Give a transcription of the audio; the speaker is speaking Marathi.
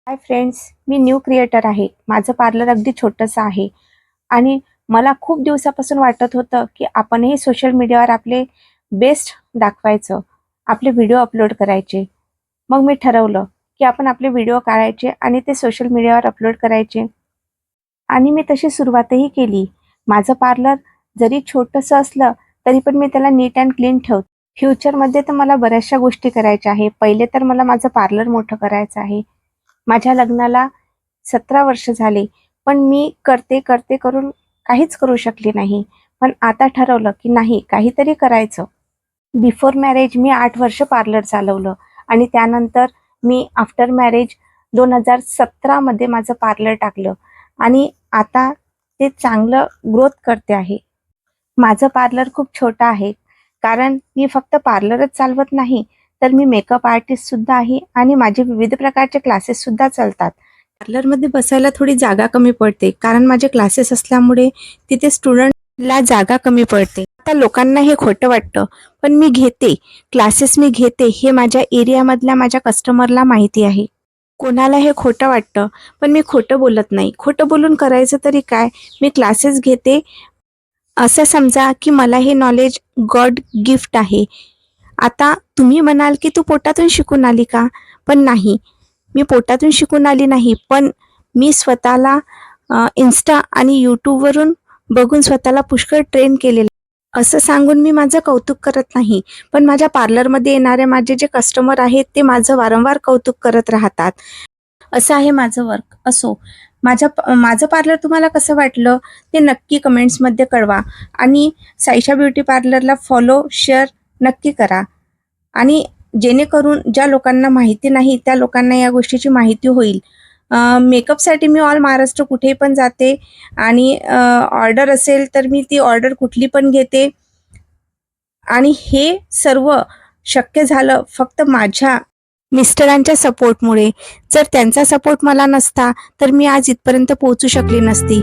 हाय फ्रेंड्स, मी न्यू क्रिएटर आहे. माझं पार्लर अगदी छोटंसं आहे आणि मला खूप दिवसापासून वाटत होतं, की आपणही सोशल मीडियावर आपले बेस्ट दाखवायचं, आपले व्हिडिओ अपलोड करायचे. मग मी ठरवलं, की आपण आपले व्हिडिओ काढायचे आणि ते सोशल मीडियावर अपलोड करायचे आणि मी तशी सुरुवातही केली. माझं पार्लर जरी छोटंसं असलं, तरी पण मी त्याला नीट अँड क्लीन ठेवते. फ्युचरमध्ये तर मला बऱ्याचशा गोष्टी करायच्या आहे. पहिले तर मला माझं पार्लर मोठं करायचं आहे. माझ्या लग्नाला 17 वर्ष झाले, पण मी करते करून काहीच करू शकले नाही. पण आता ठरवलं, की नाही काहीतरी करायचं. बिफोर मॅरेज मी 8 वर्ष पार्लर चालवलं आणि त्यानंतर मी आफ्टर मॅरेज 2017 मध्ये माझं पार्लर टाकलं आणि आता ते चांगलं ग्रोथ करते आहे. माझं पार्लर खूप छोटं आहे, कारण मी फक्त पार्लरच चालवत नाही, तर मी मेकअप आर्टिस्टसुद्धा आहे आणि माझे विविध प्रकारचे क्लासेससुद्धा चालतात. पार्लरमध्ये बसायला थोडी जागा कमी पडते, कारण माझे क्लासेस असल्यामुळे तिथे स्टुडंटला जागा कमी पडते. आता लोकांना हे खोटं वाटतं, पण मी घेते. क्लासेस मी घेते हे माझ्या एरियामधल्या माझ्या कस्टमरला माहिती आहे. कोणाला हे खोटं वाटतं, पण मी खोटं बोलत नाही. खोटं बोलून करायचं तरी काय? मी क्लासेस घेते. असं समजा की मला हे नॉलेज गॉड गिफ्ट आहे. आता तुम्ही म्हणाल की तू पोटातून शिकून आली का? पण नाही, मी पोटातून शिकून आली नाही, पण मी स्वतःला इन्स्टा आणि यूट्यूबवरून बघून स्वतःला पुष्कळ ट्रेन केलेलं. असं सांगून मी माझं कौतुक करत नाही, पण माझ्या पार्लरमध्ये येणारे माझे जे कस्टमर आहेत ते माझं वारंवार कौतुक करत राहतात. असं आहे माझं वर्क. असो, माझं पार्लर तुम्हाला कसं वाटलं ते नक्की कमेंट्समध्ये कळवा आणि साईशा ब्युटी पार्लरला फॉलो, शेअर नक्की करा आणि जेणेकरून ज्या लोकांना माहिती नाही त्या लोकांना या गोष्टीची माहिती होईल. मेकअपसाठी मी ऑल महाराष्ट्र कुठेही पण जाते आणि ऑर्डर असेल तर मी ती ऑर्डर कुठली पण घेते आणि हे सर्व शक्य झालं फक्त माझ्या मिस्टरांच्या सपोर्टमुळे. जर त्यांचा सपोर्ट मला नसता तर मी आज इथपर्यंत पोहोचू शकली नसती.